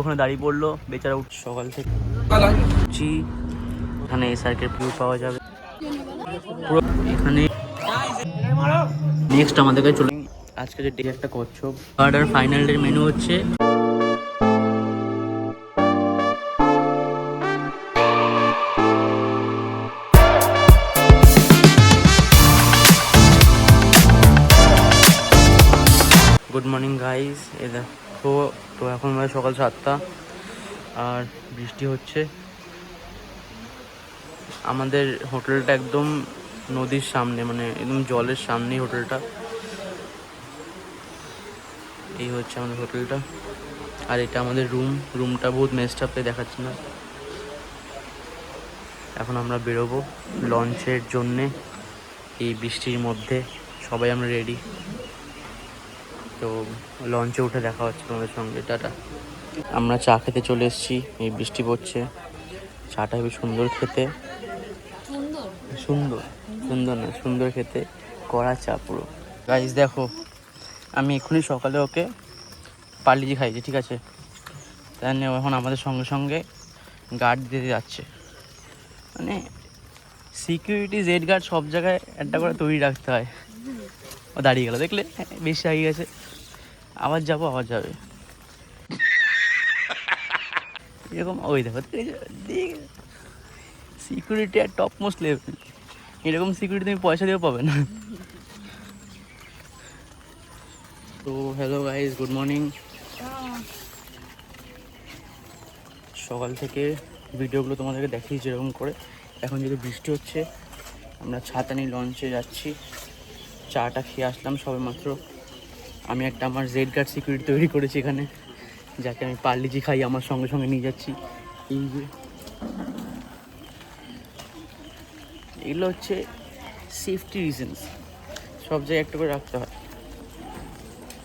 ওখানে দাঁড়িয়ে পড়লো বেচারা সকাল থেকে এখানে এসআরকের ভিউ পাওয়া যাবে পুরো এখানে। নেক্সট আমাদের কাছে চলে আজকে যে ডে একটা কচ্ছপ অর্ডার ফাইনাল ডের মেনু হচ্ছে গুড মর্নিং গাইস। এ দেখো তো এখন আমাদের সকাল 7টা আর বৃষ্টি হচ্ছে। আমাদের হোটেলটা একদম নদীর সামনে, মানে একদম জলের সামনেই হোটেলটা। এই হচ্ছে আমাদের হোটেলটা আর এটা আমাদের রুমটা বহুত মেসড আপ দেখাচ্ছে না। এখন আমরা বেরোবো লঞ্চের জন্যে এই বৃষ্টির মধ্যে। সবাই আমরা রেডি, তো লঞ্চে উঠে দেখা হচ্ছে তোমাদের সঙ্গে। টাটা। আমরা চা খেতে চলে এসেছি, এই বৃষ্টি পড়ছে। চাটা খুবই সুন্দর খেতে, সুন্দর খেতে, কড়া চা পুরো। গাইস দেখো, আমি এক্ষুনি সকালে ওকে পার্লিজি খাইছি, ঠিক আছে? তাই নিয়ে এখন আমাদের সঙ্গে সঙ্গে গার্ড দিতে যাচ্ছে। মানে সিকিউরিটি জেড গার্ড সব জায়গায় একটা করে তৈরি রাখতে হয়। ও দাঁড়িয়ে গেল, দেখলে বেশি আগিয়ে গেছে। আবার যাবে এরকম। ওই দেখো সিকিউরিটি আর টপ মোস্ট লেভেল। এরকম সিকিউরিটি তুমি পয়সা দিয়েও পাবে না। তো হ্যালো গাইস, গুড মর্নিং। সকাল থেকে ভিডিওগুলো তোমাদেরকে দেখিয়েছি এরকম করে। এখন যেহেতু বৃষ্টি হচ্ছে আমরা ছাতা নিয়ে লঞ্চে যাচ্ছি। চাটা খেয়ে আসলাম সবে মাত্র। আমি একটা আমার জেড গার্ড সিকিউরিটি তৈরি করেছি এখানে, যাকে আমি পার্লিজি খাই আমার সঙ্গে সঙ্গে নিয়ে যাচ্ছি। এই যে এগুলো হচ্ছে সেফটি রিজনস, সব জায়গায় একটা করে রাখতে হয়।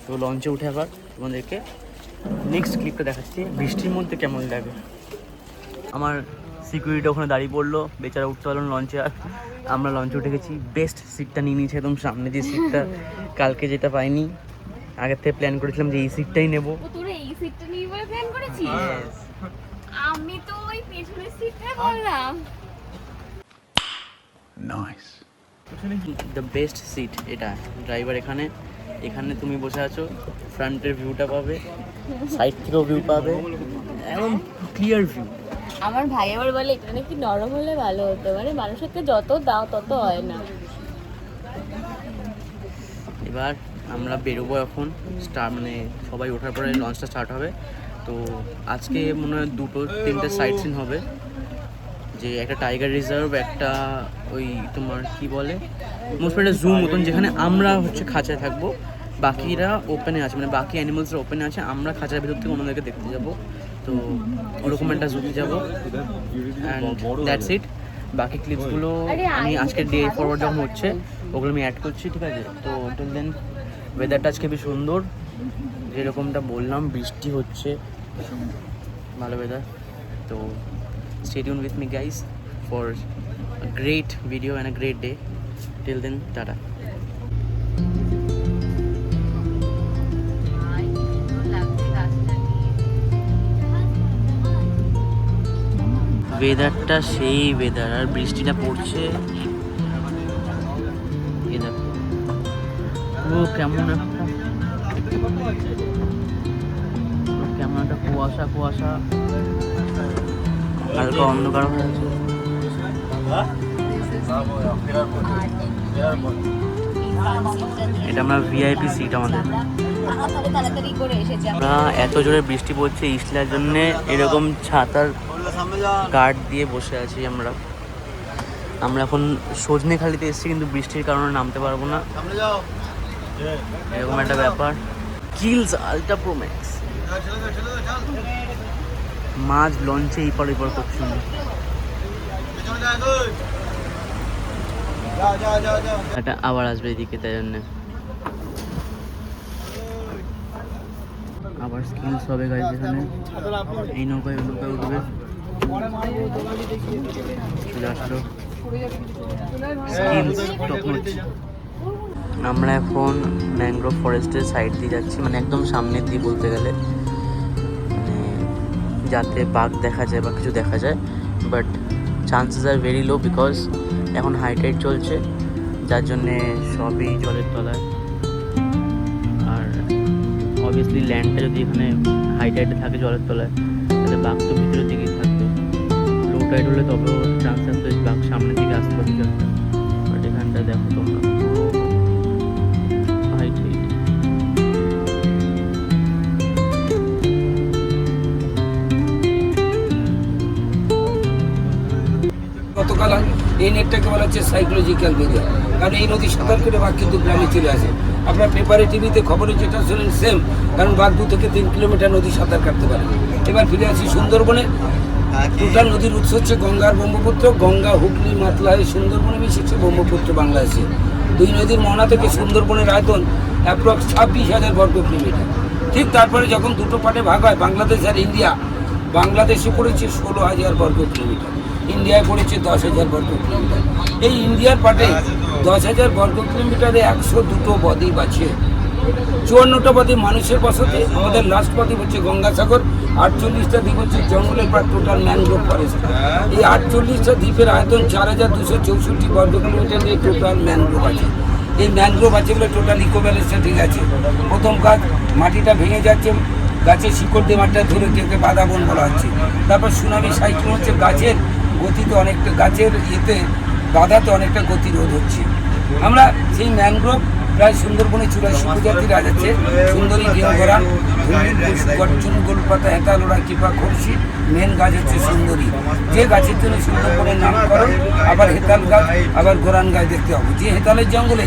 তো লঞ্চে উঠে আবার তোমাদেরকে নেক্সট ক্লিপটা দেখাচ্ছি বৃষ্টির মধ্যে কেমন লাগে। আমার সিকিউরিটি ওখানে দাঁড়িয়ে পড়লো, বেচারা উঠতে পারলো না লঞ্চে। আর আমরা লঞ্চে উঠে গেছি, বেস্ট সিটটা নিয়ে নিয়েছি একদম সামনে। যে সিটটা কালকে যেটা পাইনি, আগের থেকে প্ল্যান করেছিলাম যে এই সিটটাই নেবো। তোরা এই সিটটা নিয়ে বলে প্ল্যান করেছিস? আমি তো ওই পেছনের সিটটাই বললাম। নাইস, দ্য বেস্ট সিট এটা। ড্রাইভার এখানে তুমি বসে আছো, ফ্রন্টের ভিউটা পাবে, সাইড থেকেও ভিউ পাবে, একদম ক্লিয়ার ভিউ। আমার ভাই আবার বলে এটা নাকি নরম হলে ভালো হতো, মানে মানুষকে যত দাও তত হয় না। এবার আমরা বেরোবো এখন, মানে সবাই ওঠার পরে লঞ্চটা স্টার্ট হবে। তো আজকে মনে হয় 2-3টে সাইট সিন হবে। যে একটা টাইগার রিজার্ভ, একটা ওই তোমার কি বলে মোস্ট একটা জু মতন, যেখানে আমরা হচ্ছে খাঁচায় থাকবো, বাকিরা ওপেনে আছে, মানে বাকি অ্যানিমালসরা ওপেনে আছে, আমরা খাঁচার ভিতর থেকে অন্যদেরকে দেখতে যাবো। তো ওরকম একটা জুতে যাবো অ্যান্ড দ্যাটস ইট। বাকি ক্লিপসগুলো আমি আজকে ডে ফরওয়ার্ড যখন হচ্ছে ওগুলো আমি অ্যাড করছি, ঠিক আছে? তো টিল দেন ওয়েদারটা আজকে বেশ সুন্দর, যেরকমটা বললাম বৃষ্টি হচ্ছে, ভালো ওয়েদার। তো stay tuned with me guys for a great video and a great day. Till then, tata. ওয়েদারটা সেই ওয়েদার, আর বৃষ্টিটা পড়ছে। এই দেখো ও কেমন একটা কুয়াশা হালকা অন্ধকার হয়ে আছে। এটা আমরা ভিআইপি সিট আমাদের। আমরা এত জোরে বৃষ্টি পড়ছে ইসলার জন্য এরকম ছাতার গার্ড দিয়ে বসে আছি আমরা এখন সজনেখালিতে এসেছি, কিন্তু বৃষ্টির কারণে নামতে পারবো না, এরকম একটা ব্যাপার। কিলস আলট্রা প্রো ম্যাক্স, মাঝ লঞ্চে ইপার করছি। এটা আবার আসবে এদিকে, তাই জন্য আবার স্কিলস হবে গাইজ এখানে। এই নৌকায় উঠবে, চলে আসলো স্কিলস তখন হচ্ছে। আমরা এখন ম্যানগ্রোভ ফরেস্টের সাইড দিয়ে যাচ্ছি, মানে একদম সামনের দিয়ে বলতে গেলে। মানে যাতে বাঘ দেখা যায় বা কিছু দেখা যায়, but chances are very low because এখন হাই টাইড চলছে, যার জন্যে সবই জলের তলায়। আর অবভিয়াসলি ল্যান্ডটা যদি এখানে হাই টাইডে থাকে জলের তলায়, তাহলে বাঘ তো ভিতরের দিকেই থাকবে। লো টাইড হলে তবেও চান্স আসতো বাঘ সামনের দিকে আসতে পারে জলটা। বাট এখানটা দেখো তোমরা পুরো হাই টাইড। গতকাল এই নেটটাকে বলা হচ্ছে সাইকোলজিক্যাল ব্যারিয়ার, কারণ এই নদী সাঁতার করে বাঘ কিন্তু গ্রামে চলে আসে। আপনার পেপারে টিভিতে খবরে যেটা শোনেন সেম, কারণ বাঘ 2 থেকে 3 কিলোমিটার নদী সাঁতার কাটতে পারে। এবার ফিরে আসি সুন্দরবনে। টোটাল নদীর উৎস হচ্ছে গঙ্গা আর ব্রহ্মপুত্র। গঙ্গা হুগলি মাতলা এই সুন্দরবনে মিশেছে, ব্রহ্মপুত্র বাংলাদেশে। 2 নদীর মোহনা থেকে সুন্দরবনের আয়তন অ্যাপ্রক্স 26,000 বর্গ কিলোমিটার। ঠিক তারপরে যখন দুটো পার্টে ভাগ হয়, বাংলাদেশ আর ইন্ডিয়া, বাংলাদেশে পড়েছে 16,000 বর্গ কিলোমিটার, ইন্ডিয়ায় পড়েছে 10,000 বর্গ কিলোমিটার। এই ইন্ডিয়ার পাটে 10,000 বর্গ কিলোমিটারে 102টো বদ্বীপ আছে, 54টা বদ্বীপ মানুষের বসতি। আমাদের লাস্ট বদ্বীপ হচ্ছে গঙ্গাসাগর। 48টা দ্বীপ হচ্ছে জঙ্গলের পাট, টোটাল ম্যানগ্রোভ ফরেস্ট। এই 48টা দ্বীপের আয়তন 4,264 বর্গ কিলোমিটার নিয়ে টোটাল ম্যানগ্রোভ আছে। এই ম্যানগ্রোভ আছে বলে টোটাল ইকো ব্যালেন্সটা ঠিক আছে। প্রথম কাজ, মাটিটা ভেঙে যাচ্ছে, গাছের শিকড় দিয়ে মাটিটা ধরে কেটে বাঁধা বন বলা হচ্ছে। তারপর সুনামি সাইক্লোন হচ্ছে, গাছের গতিতে অনেকটা, গাছের ইয়েতে বাধাতে অনেকটা গতিরোধ হচ্ছে। আমরা সেই ম্যানগ্রোভ প্রায় সুন্দরবনে 84 প্রজাতির গাছ আছে। সুন্দরী, গেওগড়া, গর্জন, গোলপাতা, হেতালোড়া, কিপা, খরসি। মেন গাছ হচ্ছে সুন্দরী, যে গাছের জন্য সুন্দরবনের নামকরণ। আবার হেতাল গাছ, আবার গোরান গাছ দেখতে হবে। যে হেতালের জঙ্গলে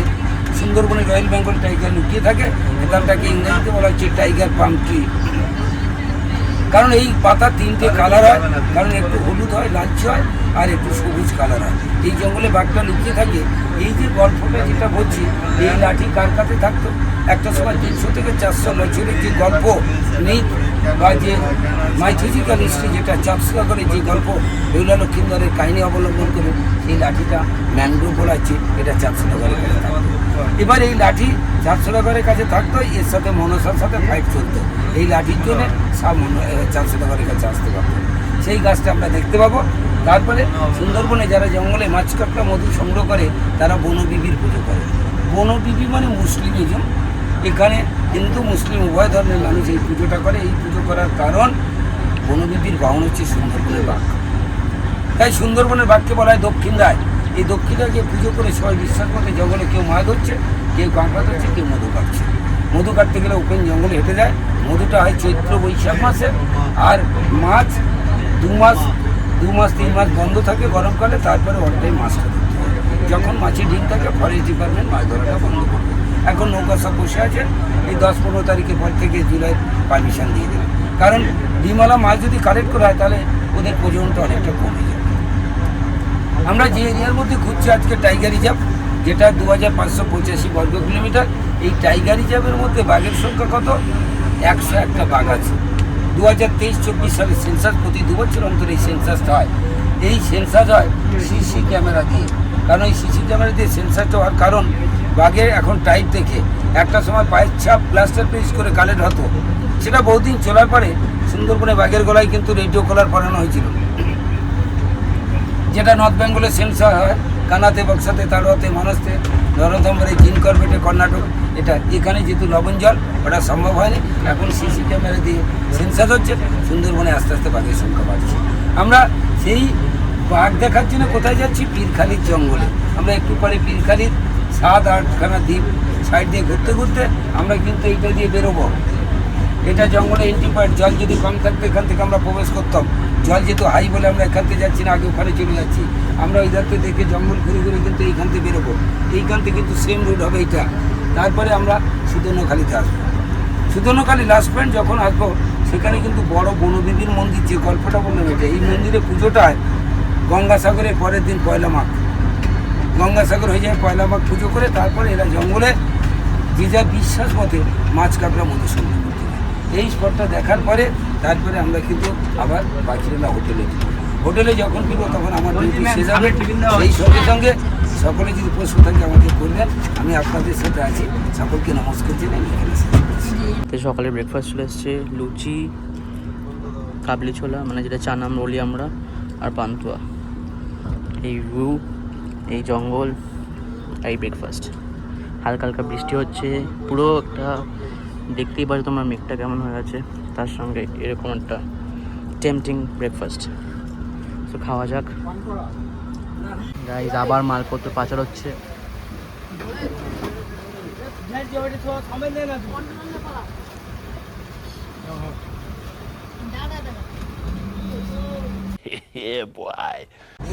সুন্দরবনে রয়্যাল বেঙ্গল টাইগার লুকিয়ে থাকে, হেতালটাকে ইংরেজিতে বলা হচ্ছে টাইগার পাম ট্রি। কারণ এই পাতা 3টে কালার হয়, কারণ একটু হলুদ হয়, লালচে হয়, আর একটু সবুজ কালার হয়। এই জঙ্গলে বাঘটা লুকিয়ে থাকে। এই যে গল্পটা যেটা বলছি, এই লাঠি কার কাছে থাকতো? একটা সময় 300 থেকে 400 বছরের যে গল্প নেই বা যে মাইথোলজিক্যাল হিস্ট্রি, যেটা চাপসুগাগরের যে গল্প, বেহুলা লক্ষিন্দরের কাহিনী অবলম্বন করে সেই লাঠিটা ম্যানগ্রোভ বলা হচ্ছে, এটা চাপসুগাগরের কাছে থাকতো। এবার এই লাঠি চাপসুগাগরের কাছে থাকতো, এর সাথে মনসার সাথে ফাইট চলতো। এই লাঠির জন্য চাপসুগাগরের কাছে আসতে পারতো। সেই গাছটা আমরা দেখতে পাবো। তারপরে সুন্দরবনে যারা জঙ্গলে মাছ কাঁকড়া মধু সংগ্রহ করে, তারা বনবিবির পুজো করে। বনবিবি মানে মুসলিমিজম। এখানে হিন্দু মুসলিম উভয় ধর্মের মানুষ এই পুজোটা করে। এই পুজো করার কারণ, বনবিবির বাহন হচ্ছে সুন্দরবনের বাঘ। তাই সুন্দরবনের বাঘকে বলা হয় দক্ষিণ রায়। এই দক্ষিণ রায়কে পুজো করে সবাই বিশ্বাস করে জঙ্গলে কেউ মাছ ধরছে, কেউ কাঁকড়া ধরছে, কেউ মধু কাটছে। মধু কাটতে গেলে ওপেন জঙ্গলে হেঁটে যায়। মধুটা হয় চৈত্র বৈশাখ মাসে, আর মাছ 2 মাস 3 মাস বন্ধ থাকে গরমকালে। তারপরে অনেকটাই মাছটা ধরতে হয়। যখন মাছের ডিম থাকে, ফরেস্ট ডিপার্টমেন্ট মাছ ধরাটা বন্ধ করবে। এখন নৌকা সব বসে আছে, এই 10-15 তারিখের পর থেকে জুলাই পারমিশন দিয়ে দেবে। কারণ ডিমওয়ালা মাছ যদি কালেক্ট করা হয়, তাহলে ওদের প্রজননটা অনেকটা কমে যাবে। আমরা যে এরিয়ার মধ্যে ঘুরছি আজকে টাইগার রিজার্ভ, যেটা 2585 বর্গ কিলোমিটার। এই টাইগার রিজার্ভের মধ্যে বাঘের সংখ্যা কত? 101টা বাঘ আছে। 2023-24 সালের সেন্সাস, প্রতি 2 বছর অন্তর এই সেন্সাসটা হয়। এই সেন্সাস হয় সিসি ক্যামেরা দিয়ে। কারণ এই সিসি ক্যামেরা দিয়ে সেন্সাসটা হওয়ার কারণ, বাঘের এখন টাইপ দেখে একটা সময় পায়ের ছাপ প্লাস্টার পেস্ট করে কালেক্ট হতো। সেটা বহুদিন চলার পরে সুন্দরবনে বাঘের গলায় কিন্তু রেডিও কলার পরানো হয়েছিল, যেটা নর্থ বেঙ্গলের সেন্সার হয়। কানাতে, বক্সাতে, তাড়োয়াতে, মানসতে, নরথম্বরে, জিন করবেটে, কর্ণাটক। এটা এখানে যেহেতু লবণ জল, ওটা সম্ভব হয়নি। এখন সিসি ক্যামেরা দিয়ে সেন্সার হচ্ছে। সুন্দরবনে আস্তে আস্তে বাঘের সংখ্যা বাড়ছে। আমরা সেই বাঘ দেখার জন্য কোথায় যাচ্ছি? পীরখালির জঙ্গলে। আমরা একটু পরে পীরখালির 7-8খানা দ্বীপ সাইড দিয়ে ঘুরতে ঘুরতে আমরা কিন্তু এইটা দিয়ে বেরোবো। এটা জঙ্গলে এন্ট্রি পয়েন্ট। জল যদি কম থাকতো, এখান থেকে আমরা প্রবেশ করতাম। জল যেহেতু হাই বলে আমরা এখান থেকে যাচ্ছি না, আগে ওখানে চলে যাচ্ছি। আমরা ওই ধারতে দেখে জঙ্গল ঘুরে ঘুরে কিন্তু এইখান থেকে বেরোবো। এইখান থেকে কিন্তু সেম রুট হবে এইটা। তারপরে আমরা সুদর্ণখালিতে আসবো। সুদর্ণখালি লাস্ট পয়েন্ট যখন আসবো, সেখানে কিন্তু বড় বনবিবির মন্দির, যে গল্পটা বললাম এটা, এই মন্দিরে পুজোটা হয় গঙ্গাসাগরের পরের দিন, পয়লা মাঘ। গঙ্গাসাগর হয়ে যায়, পয়লা মাঘ পুজো করে তারপরে এরা জঙ্গলে যে যা বিশ্বাস মতে মাছ কাঁকড়া মধু সংগ্রহ করতে যায়। এই স্পটটা দেখার পরে তারপরে আমরা কিন্তু আবার বাকিরা হোটেলে যখন ফিরবো, তখন আমার ডিউটি শেষ হবে। সেই সঙ্গে সঙ্গে সকলে যদি প্রশ্ন থাকে আমাকে করবেন, আমি আপনাদের সাথে আছি। সকলকে নমস্কার জানাই। তো সকালে ব্রেকফাস্ট চলে এসছে, লুচি, কাবলি ছোলা মানে যেটা চানাম বলি আমরা, আর পান্তুয়া। এই ভিউ, এই জঙ্গল, এই ব্রেকফাস্ট। হালকা হালকা বৃষ্টি হচ্ছে, পুরো একটা দেখতেই পাচ্ছ তোমার মেঘটা কেমন হয়ে আছে, তার সঙ্গে এরকম একটা টেম্পটিং ব্রেকফাস্ট। তো খাওয়া যাক গাইজ। আবার মালপত্র পাচার হচ্ছে।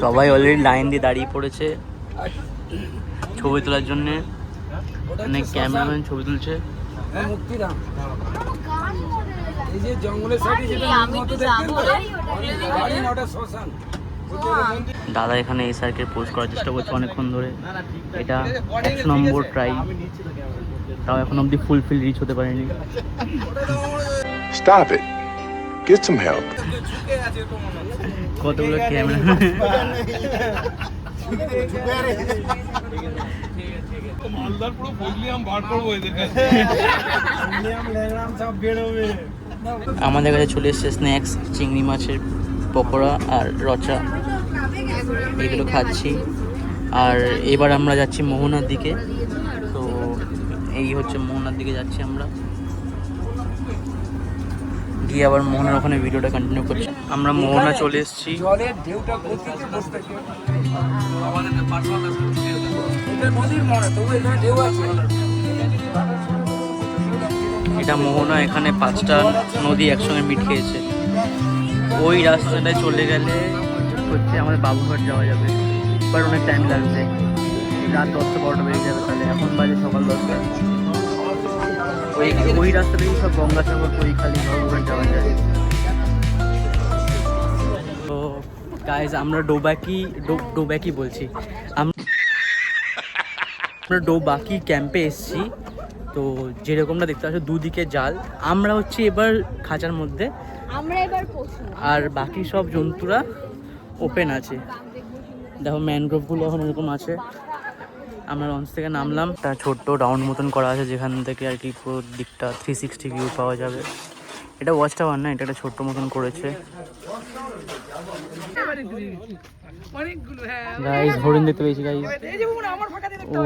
সবাই অলরেডি লাইন দিয়ে দাঁড়িয়ে পড়েছে ছবি তোলার জন্যে। অনেক ক্যামেরাম্যান ছবি তুলছে। মুক্তিরাম, এই যে জঙ্গলের সাইডে যেটা মতো দেখেন ওটা শ্মশান। দাদা এখানে এই সার্কেল পোস্ট করার চেষ্টা করছে অনেকক্ষণ ধরে। এটা 100 নম্বর ট্রাই, তাও এখন অবধি ফুলফিল রিচ হতে পারেনি। Stop it. Get some help. কতগুলো ক্যামেরা। আমাদের কাছে চলে এসছে স্ন্যাক্স, চিংড়ি মাছের পকোড়া আর রচা, এগুলো খাচ্ছি। আর এবার আমরা যাচ্ছি মোহনার দিকে। তো এই হচ্ছে মোহনার দিকে যাচ্ছি আমরা, গিয়ে আবার মোহনার ওখানে ভিডিওটা কন্টিনিউ করছি। আমরা মোহনা চলে এসেছি। জলের ঢেউটা গতিতে বসতে এটা নদীর মনে, তবু এখানে ঢেউ আছে। এটা মোহনা, এখানে 5টা নদী একসঙ্গে মিট খেয়েছে। ওই রাস্তাটায় চলে গেলে হচ্ছে আমাদের বাবুঘাট যাওয়া যাবে, বাট অনেক টাইম লাগবে, রাত 10টা-12টা বেজে যাবে। তাহলে এখন বাজে সকাল 10টা। ওই রাস্তা থেকেই সব গঙ্গাসাগর, কৈখালি, বাবুঘাট যাওয়া যায়। তো গাইজ আমরা ডোবাকি বলছি, আমরা ডোবাকি ক্যাম্পে এসেছি। তো যেরকমটা দেখতে পাচ্ছ দুদিকে জাল, আমরা হচ্ছে এবার খাঁচার মধ্যে, আমরা এবার পশু। আর বাকি সব জন্তুরা ওপেন আছে। দেখো ম্যানগ্রোভগুলো এখন এরকম আছে। আমরা লঞ্চ থেকে নামলাম, একটা ছোট্ট রাউন্ড মতন করা আছে যেখান থেকে আর কি পুরো দিকটা 360 ভিউ পাওয়া যাবে। এটা ওয়াচ টাওয়ার না, এটা একটা ছোট্ট মতন করেছে। গাইস হরিণ দেখতে পেয়েছি গাইস,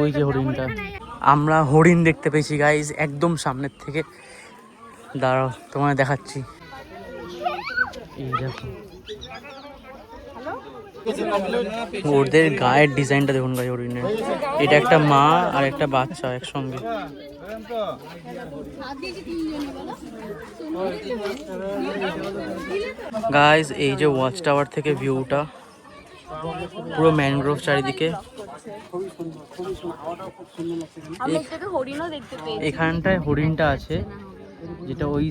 ওই যে হরিণটা। আমরা হরিণ দেখতে পেয়েছি গাইস একদম সামনের থেকে। দাঁড়াও তোমায় দেখাচ্ছি। এই দেখো ওদের গায়ের ডিজাইনটা দেখুন গাই হরিণের। এটা একটা মা আর একটা বাচ্চা একসঙ্গে। গাইস এই যে ওয়াচ টাওয়ার থেকে ভিউটা, পুরো ম্যানগ্রোভ চারিদিকে। এখানটায় হরিণটা আছে, যেটা ওই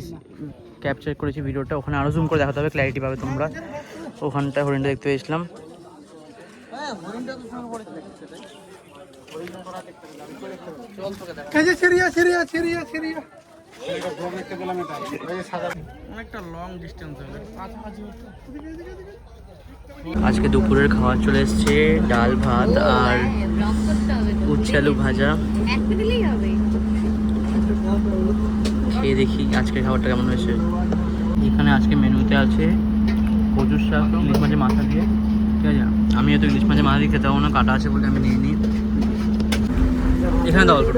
ক্যাপচার করেছি ভিডিওটা। ওখানে আরো জুম করে দেখাতে হবে, ক্ল্যারিটি পাবে তোমরা। ওখানটায় হরিণটা দেখতে পেয়েছিলাম। আজকে দুপুরের খাবার চলে এসছে, ডাল ভাত আর উচ্ছে আলু ভাজা। খেয়ে দেখি আজকের খাবারটা কেমন হয়েছে। এখানে আজকে মেনুতে আছে কচুর শাক ইলিশ মাছের মাথা দিয়ে, ঠিক আছে। আমি হয়তো ইলিশ মাছের মাথা দিয়ে খেতে পারবো না, কাটা আছে বলে আমি নিয়ে নিই। এখানে দাও অল্প।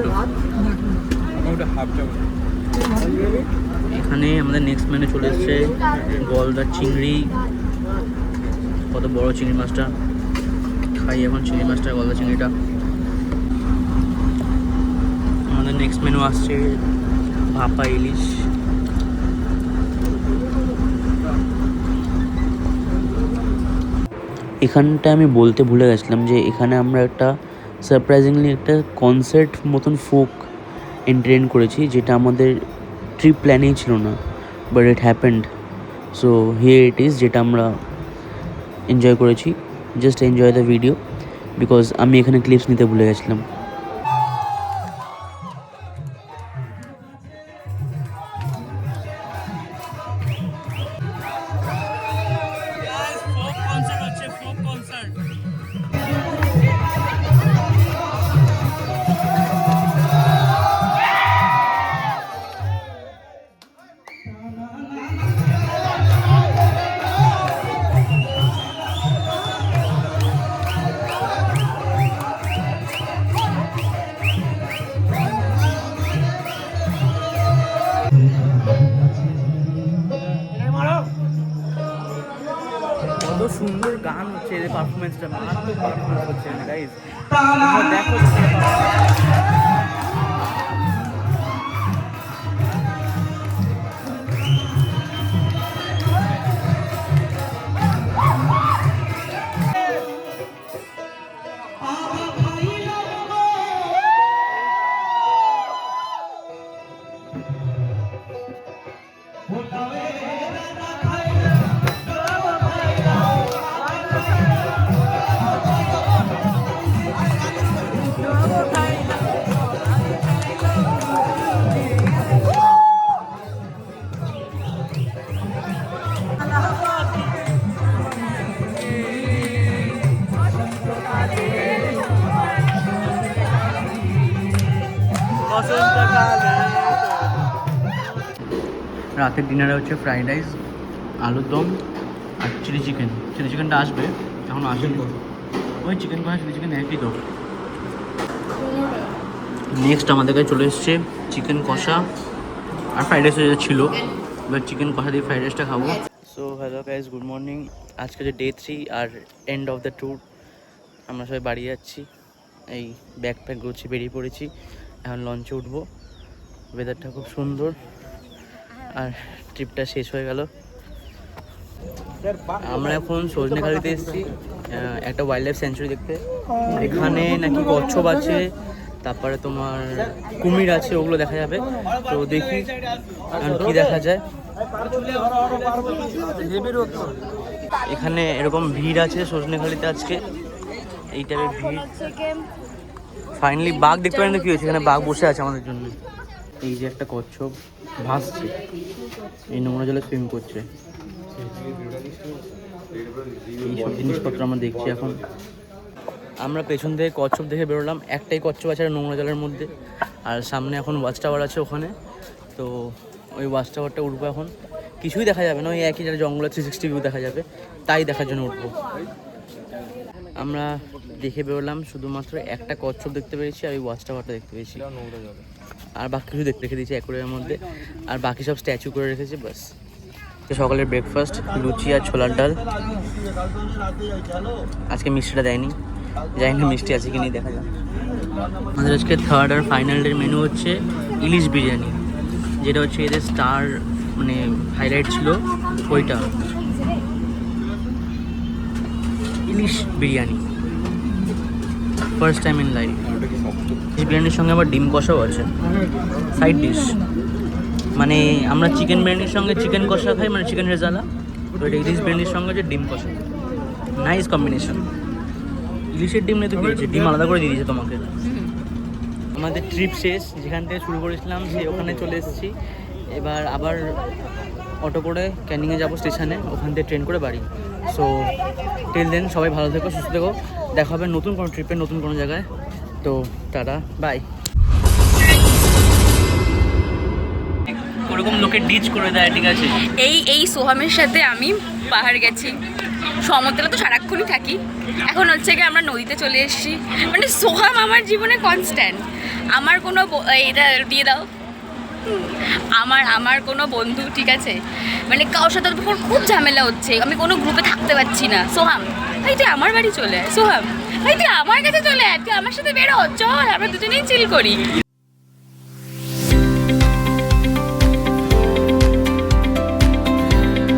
এখানে আমাদের নেক্সট মেনু চলে এসছে গলদা চিংড়ি। কত বড় চিংড়ি মাছটা, খাই এখন চিংড়ি মাছটা, গলদা চিংড়িটা। আমাদের নেক্সট মেনু আসছে ভাপা ইলিশ। এখানটা আমি বলতে ভুলে গেছিলাম যে এখানে আমরা একটা সারপ্রাইজিংলি একটা কনসার্ট মতন ফোক এন্টারটেইন করেছি, যেটা আমাদের ট্রিপ প্ল্যানেই ছিল না, but it happened. So here it is, যেটা আমরা এনজয় করেছি। Just enjoy the video, because আমি এখানে ক্লিপস নিতে ভুলে গেছিলাম। সুন্দর গান হচ্ছে, এদের পারফরমেন্সটা মারাত্মক পারফরমেন্স হচ্ছে গাইজ, দেখো। রাতের ডিনারে হচ্ছে ফ্রাইড রাইস, আলুর দম আর চিলি চিকেন। চিলি চিকেনটা আসবে, এখন আসেনি। ওই চিকেন কষা চিলি চিকেন একই তো। নেক্সট আমাদের কাছে চলে এসছে চিকেন কষা আর ফ্রাইড রাইস ছিল, এবার চিকেন কষা দিয়ে ফ্রাইড রাইসটা খাবো। So hello guys, good morning. আজকে যে ডে 3 আর এন্ড অফ দ্য ট্যুর। আমরা সবাই বাড়ি যাচ্ছি, এই ব্যাগ প্যাক গুছিয়ে বেরিয়ে পড়েছি। এখন লঞ্চে উঠবো। ওয়েদারটা খুব সুন্দর আর ট্রিপটা শেষ হয়ে গেল। আমরা এখন সজনেখালিতে এসেছি একটা ওয়াইল্ড লাইফ স্যাঞ্চুরি দেখতে। এখানে নাকি কচ্ছপ আছে, তারপরে তোমার কুমির আছে, ওগুলো দেখা যাবে। তো দেখি কি দেখা যায়। এখানে এরকম ভিড় আছে সজনেখালিতে আজকে, এই টাইপের ভিড়। ফাইনালি বাঘ দেখতে পারেন, কি হয়েছে, এখানে বাঘ বসে আছে আমাদের জন্য। এই যে একটা কচ্ছপ ভাসছে, এই নোংরা জলে সুইম করছে। এইসব জিনিসপত্র আমরা দেখছি এখন। আমরা পেছন থেকে কচ্ছপ দেখে বেরোলাম, একটাই কচ্ছপ আছে নোংরা জলের মধ্যে। আর সামনে এখন ওয়াচ টাওয়ার আছে ওখানে, তো ওই ওয়াচ টাওয়ারটা উঠবো এখন। কিছুই দেখা যাবে না, ওই একই যারা জঙ্গলের 360 ভিউ দেখা যাবে, তাই দেখার জন্য উঠবো। আমরা দেখে বেরোলাম, শুধুমাত্র একটা কচ্ছপ দেখতে পেরেছি আর ওই ওয়াচ টাওয়ারটা দেখতে পেয়েছি। আর বাকি কিছু দেখতে রেখে দিয়েছি অ্যাকোরিয়ামের মধ্যে, আর বাকি সব স্ট্যাচু করে রেখেছি বাস। সকালের ব্রেকফাস্ট লুচি আর ছোলার ডাল। আজকে মিষ্টিটা দেয়নি, জানি না মিষ্টি আছে কি নেই, দেখা যাক। আমাদের আজকে থার্ড আর ফাইনাল ডের মেনু হচ্ছে ইলিশ বিরিয়ানি, যেটা হচ্ছে এদের স্টার মানে হাইলাইট ছিল ওইটা। ইলিশ biryani first time in life. ইলিশ বিরিয়ানির সঙ্গে আবার ডিম কষাও আছে সাইড ডিশ। মানে আমরা চিকেন বিরিয়ানির সঙ্গে চিকেন কষা খাই, মানে চিকেন রেজালা, তো এটা ইলিশ বিরিয়ানির সঙ্গে হচ্ছে ডিম কষা। Nice combination. ইলিশের ডিম নিয়ে তো দিয়েছে, ডিম আলাদা করে দিয়ে দিয়েছে তোমাকে। আমাদের ট্রিপ শেষ, যেখান থেকে শুরু করেছিলাম সেই ওখানে চলে এসেছি। এবার আবার অটো করে ক্যানিংয়ে যাবো স্টেশনে, ওখান থেকে ট্রেন করে বাড়ি। সো টিল দেন সবাই ভালো থেকো, সুস্থ থেকো, দেখা হবে নতুন কোনো ট্রিপে নতুন কোনো জায়গায়। তো টাটা, বাই। ওরকম লোকে ডিচ করে দেয়, ঠিক আছে। এই সোহামের সাথে আমি পাহাড় গেছি, সমতলে তো সারাক্ষণই থাকি। এখন হচ্ছে কি আমরা নদীতে চলে এসেছি। মানে সোহাম আমার জীবনে কনস্ট্যান্ট। আমার কোনো এটা দিয়ে দাও, আমার কোনো বন্ধু, ঠিক আছে, মানে কারোর সাথে তখন খুব ঝামেলা হচ্ছে, আমি কোনো গ্রুপে থাকতে পারছি না। সোহাম ভাই তুই আমার বাড়ি চলে আয়, সোহাম ভাই তুই আমার কাছে চলে আয়, তুই আমার সাথে বেরো, চল আমরা দুজনেই চিল করি।